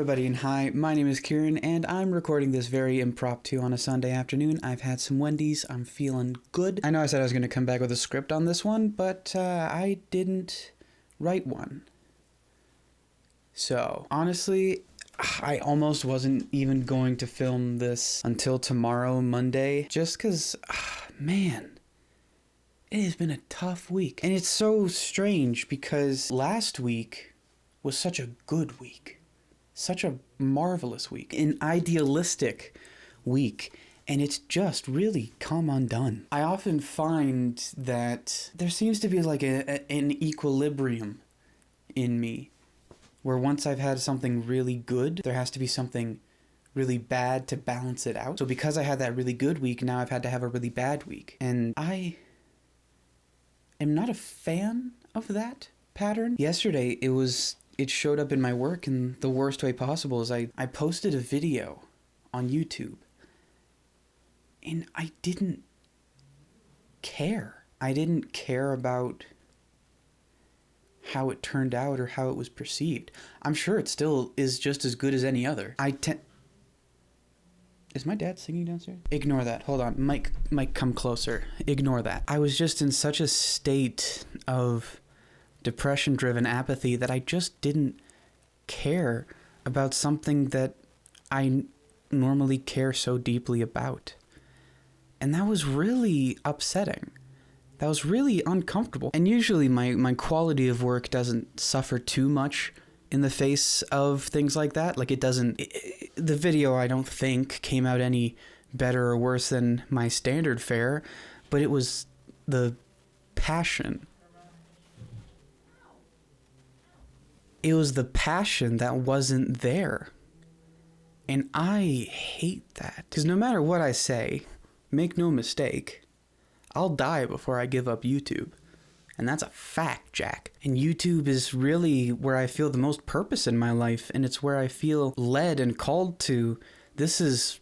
everybody, and hi, my name is Kieran, and I'm recording this very impromptu on a Sunday afternoon. I've had some Wendy's, I'm feeling good. I know I said I was going to come back with a script on this one, but I didn't write one. So, honestly, I almost wasn't even going to film this until tomorrow, Monday, just because, man, it has been a tough week. And it's so strange because last week was such a good week. Such a marvelous week, an idealistic week, and it's just really come undone. I often find that there seems to be like an equilibrium in me, where once I've had something really good, there has to be something really bad to balance it out. So because I had that really good week, now I've had to have a really bad week, and I am not a fan of that pattern. Yesterday, it showed up in my work in the worst way possible. Is I posted a video on YouTube and I didn't care. I didn't care about how it turned out or how it was perceived. I'm sure it still is just as good as any other. Is my dad singing downstairs? Ignore that. Hold on. Mike, come closer. Ignore that. I was just in such a state of depression-driven apathy that I just didn't care about something that I normally care so deeply about. And that was really upsetting. That was really uncomfortable. And usually my quality of work doesn't suffer too much in the face of things like that. Like the video I don't think came out any better or worse than my standard fare, but it was the passion. It was the passion that wasn't there. And I hate that. Because no matter what I say, make no mistake, I'll die before I give up YouTube. And that's a fact, Jack. And YouTube is really where I feel the most purpose in my life. And it's where I feel led and called to. This is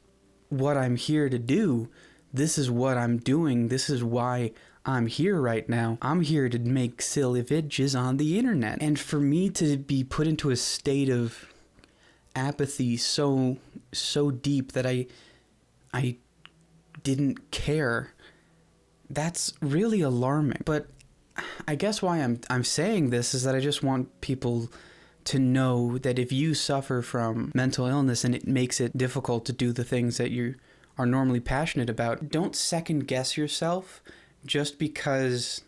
what I'm here to do. This is what I'm doing. This is why I'm here right now. I'm here to make silly videos on the internet. And for me to be put into a state of apathy so deep that I didn't care, that's really alarming. But I guess why I'm saying this is that I just want people to know that if you suffer from mental illness and it makes it difficult to do the things that you are normally passionate about, don't second guess yourself just because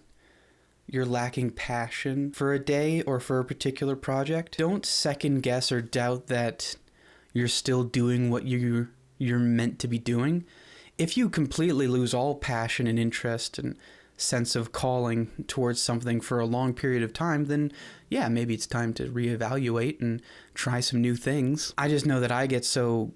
you're lacking passion for a day or for a particular project. Don't second guess or doubt that you're still doing what you're meant to be doing. If you completely lose all passion and interest and sense of calling towards something for a long period of time, then yeah, maybe it's time to reevaluate and try some new things. I just know that I get so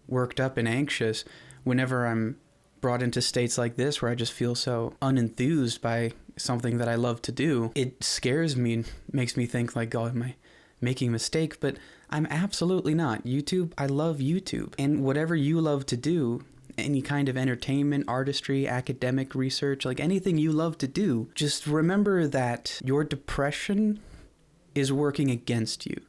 worked up and anxious whenever I'm brought into states like this where I just feel so unenthused by something that I love to do. It scares me and makes me think like, oh, am I making a mistake? But I'm absolutely not. YouTube, I love YouTube. And whatever you love to do, any kind of entertainment, artistry, academic research, like anything you love to do, just remember that your depression is working against you.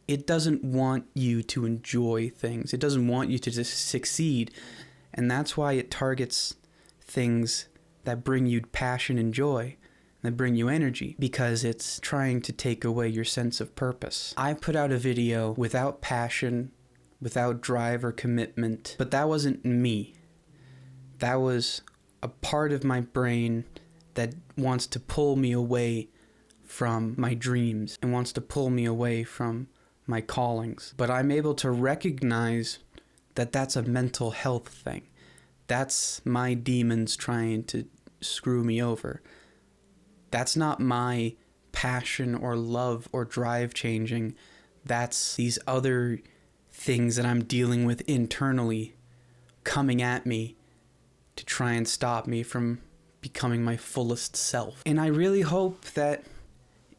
It doesn't want you to enjoy things. It doesn't want you to just succeed. And that's why it targets things that bring you passion and joy, that bring you energy, because it's trying to take away your sense of purpose. I put out a video without passion, without drive or commitment, but that wasn't me. That was a part of my brain that wants to pull me away from my dreams and wants to pull me away from my callings. But I'm able to recognize that that's a mental health thing. That's my demons trying to screw me over. That's not my passion or love or drive changing. That's these other things that I'm dealing with internally coming at me to try and stop me from becoming my fullest self. And I really hope that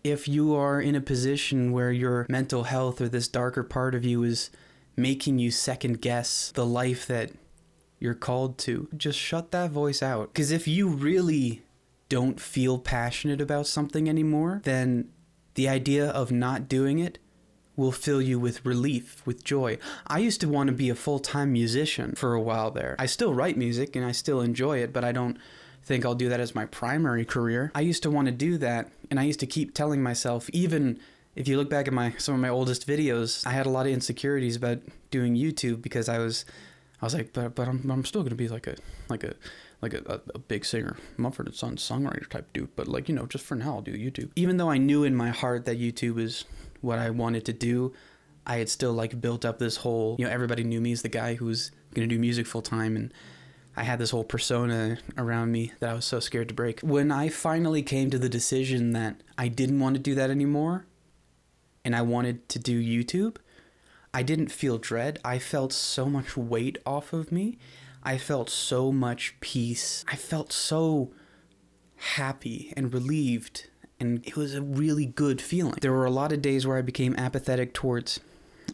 if you are in a position where your mental health or this darker part of you is making you second guess the life that you're called to, just shut that voice out. Because if you really don't feel passionate about something anymore, then the idea of not doing it will fill you with relief, with joy. I used to want to be a full-time musician for a while there. I still write music and I still enjoy it, but I don't think I'll do that as my primary career. I used to want to do that, and I used to keep telling myself, even if you look back at some of my oldest videos, I had a lot of insecurities about doing YouTube because I was like, but I'm still gonna be like a big singer, Mumford & Sons songwriter type dude. But like, just for now, I'll do YouTube. Even though I knew in my heart that YouTube is what I wanted to do, I had still like built up this whole, everybody knew me as the guy who was gonna do music full time, and I had this whole persona around me that I was so scared to break. When I finally came to the decision that I didn't want to do that anymore, and I wanted to do YouTube, I didn't feel dread. I felt so much weight off of me. I felt so much peace. I felt so happy and relieved, and it was a really good feeling. There were a lot of days where I became apathetic towards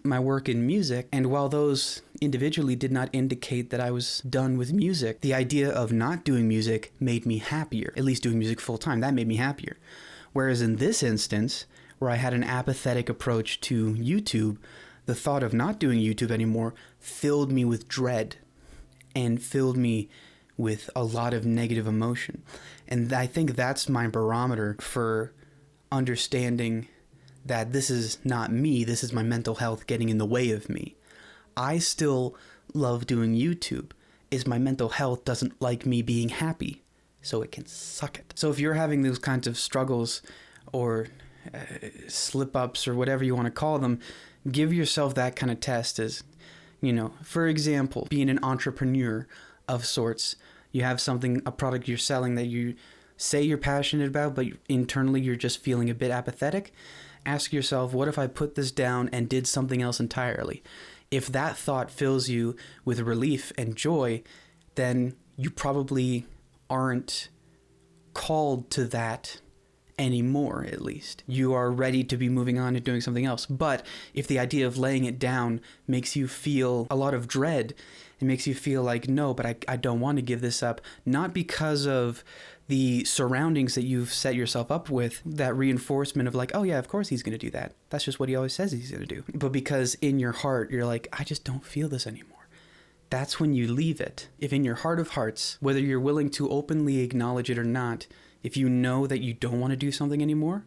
my work in music, and while those individually did not indicate that I was done with music, the idea of not doing music made me happier. At least doing music full time, that made me happier. Whereas in this instance, where I had an apathetic approach to YouTube, the thought of not doing YouTube anymore filled me with dread and filled me with a lot of negative emotion. And I think that's my barometer for understanding that this is not me, this is my mental health getting in the way of me. I still love doing YouTube. It's my mental health doesn't like me being happy, so it can suck it. So if you're having those kinds of struggles or slip-ups or whatever you want to call them, give yourself that kind of test as, for example, being an entrepreneur of sorts. You have a product you're selling that you say you're passionate about, but internally you're just feeling a bit apathetic. Ask yourself, what if I put this down and did something else entirely? If that thought fills you with relief and joy, then you probably aren't called to that anymore, at least. You are ready to be moving on and doing something else. But if the idea of laying it down makes you feel a lot of dread, it makes you feel like, no, but I don't want to give this up, not because of the surroundings that you've set yourself up with, that reinforcement of like, oh yeah, of course he's going to do that. That's just what he always says he's going to do. But because in your heart, you're like, I just don't feel this anymore. That's when you leave it. If in your heart of hearts, whether you're willing to openly acknowledge it or not, if you know that you don't want to do something anymore,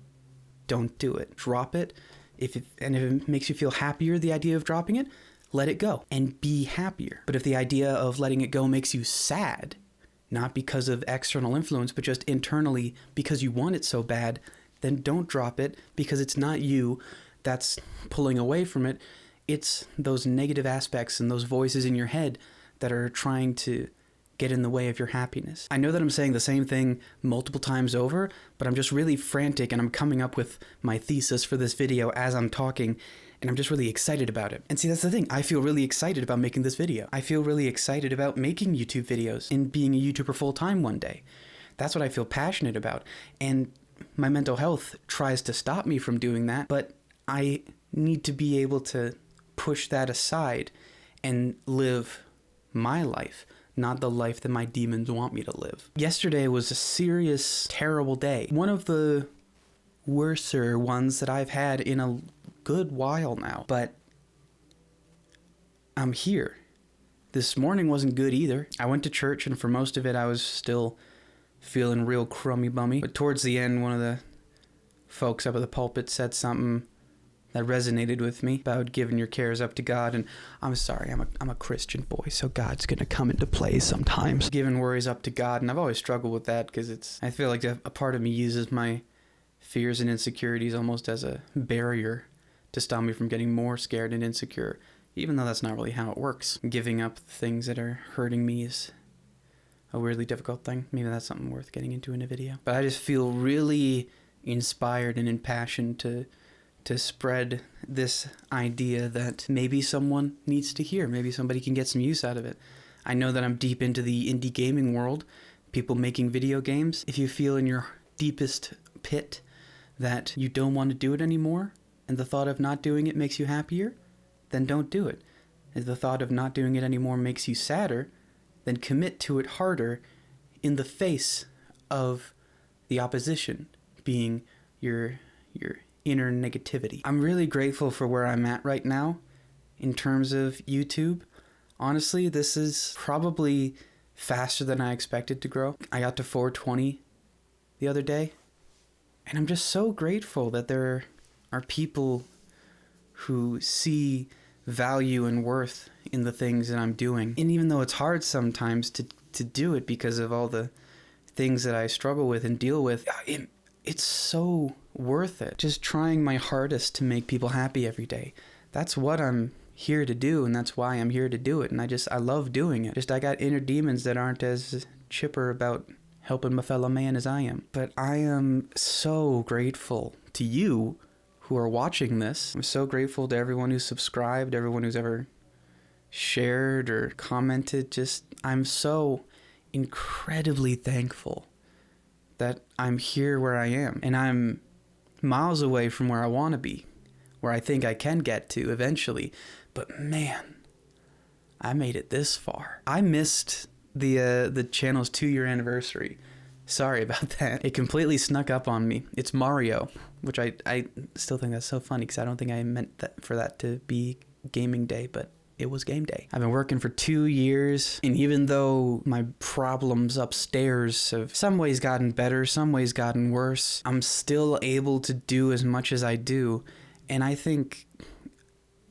don't do it. Drop it. If it makes you feel happier, the idea of dropping it, let it go and be happier. But if the idea of letting it go makes you sad, not because of external influence, but just internally because you want it so bad, then don't drop it, because it's not you that's pulling away from it. It's those negative aspects and those voices in your head that are trying to get in the way of your happiness. I know that I'm saying the same thing multiple times over, but I'm just really frantic and I'm coming up with my thesis for this video as I'm talking, and I'm just really excited about it. And see, that's the thing. I feel really excited about making this video. I feel really excited about making YouTube videos and being a YouTuber full time one day. That's what I feel passionate about. And my mental health tries to stop me from doing that, but I need to be able to push that aside and live my life, not the life that my demons want me to live. Yesterday was a serious, terrible day. One of the worser ones that I've had in a good while now, but I'm here. This morning wasn't good either. I went to church, and for most of it I was still feeling real crummy bummy, but towards the end one of the folks up at the pulpit said something that resonated with me about giving your cares up to God. And I'm sorry, I'm a Christian boy, so God's gonna come into play sometimes. Giving worries up to God, and I've always struggled with that because I feel like a part of me uses my fears and insecurities almost as a barrier to stop me from getting more scared and insecure, even though that's not really how it works. Giving up things that are hurting me is a weirdly difficult thing. Maybe that's something worth getting into in a video. But I just feel really inspired and impassioned to spread this idea that maybe someone needs to hear. Maybe somebody can get some use out of it. I know that I'm deep into the indie gaming world, people making video games. If you feel in your deepest pit that you don't want to do it anymore, and the thought of not doing it makes you happier, then don't do it. If the thought of not doing it anymore makes you sadder, then commit to it harder in the face of the opposition, being your inner negativity. I'm really grateful for where I'm at right now in terms of YouTube. Honestly, this is probably faster than I expected to grow. I got to 420 the other day, and I'm just so grateful that there are people who see value and worth in the things that I'm doing. And even though it's hard sometimes to do it because of all the things that I struggle with and deal with, it's so worth it. Just trying my hardest to make people happy every day. That's what I'm here to do, and that's why I'm here to do it. And I love doing it. Just I got inner demons that aren't as chipper about helping my fellow man as I am. But I am so grateful to you who are watching this. I'm so grateful to everyone who's subscribed, everyone who's ever shared or commented. I'm so incredibly thankful that I'm here where I am. And I'm miles away from where I want to be, where I think I can get to eventually. But man, I made it this far. I missed the channel's 2-year anniversary. Sorry about that. It completely snuck up on me. It's Mario, which I still think that's so funny because I don't think I meant for that to be gaming day, but it was game day. I've been working for 2 years, and even though my problems upstairs have some ways gotten better, some ways gotten worse, I'm still able to do as much as I do, and I think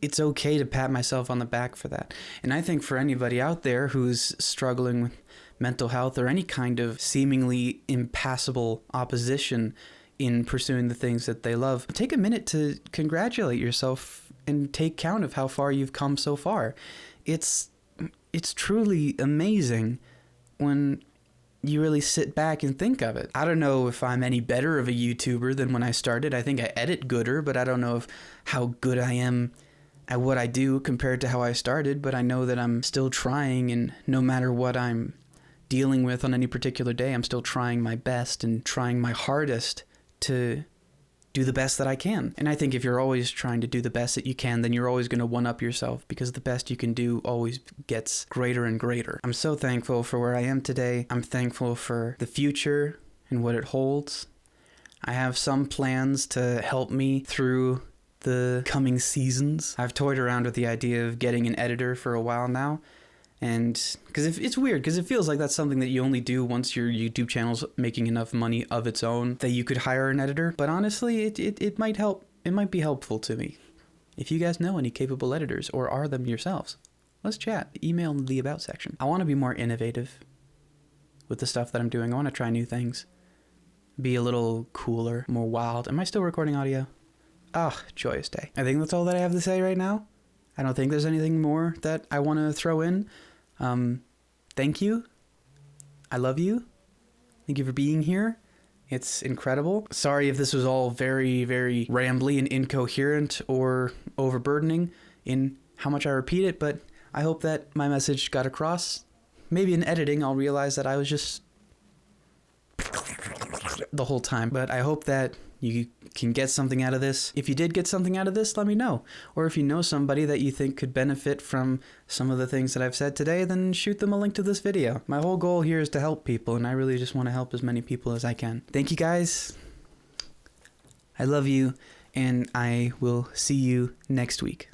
it's okay to pat myself on the back for that. And I think for anybody out there who's struggling with mental health or any kind of seemingly impassable opposition in pursuing the things that they love, take a minute to congratulate yourself and take count of how far you've come so far. It's truly amazing when you really sit back and think of it. I don't know if I'm any better of a YouTuber than when I started. I think I edit gooder, but I don't know how good I am at what I do compared to how I started, but I know that I'm still trying, and no matter what I'm dealing with on any particular day, I'm still trying my best and trying my hardest to do the best that I can. And I think if you're always trying to do the best that you can, then you're always going to one-up yourself, because the best you can do always gets greater and greater. I'm so thankful for where I am today. I'm thankful for the future and what it holds. I have some plans to help me through the coming seasons. I've toyed around with the idea of getting an editor for a while now, and because it's weird, because it feels like that's something that you only do once your YouTube channel's making enough money of its own that you could hire an editor. But honestly, it might help. It might be helpful to me. If you guys know any capable editors or are them yourselves, let's chat. Email in the about section. I want to be more innovative with the stuff that I'm doing. I want to try new things, be a little cooler, more wild. Am I still recording audio? Ah, joyous day. I think that's all that I have to say right now. I don't think there's anything more that I want to throw in. Thank you. I love you. Thank you for being here. It's incredible. Sorry if this was all very, very rambly and incoherent or overburdening in how much I repeat it, but I hope that my message got across. Maybe in editing, I'll realize that I was just the whole time, but I hope that you can get something out of this. If you did get something out of this, let me know. Or if you know somebody that you think could benefit from some of the things that I've said today, then shoot them a link to this video. My whole goal here is to help people, and I really just want to help as many people as I can. Thank you guys. I love you, and I will see you next week.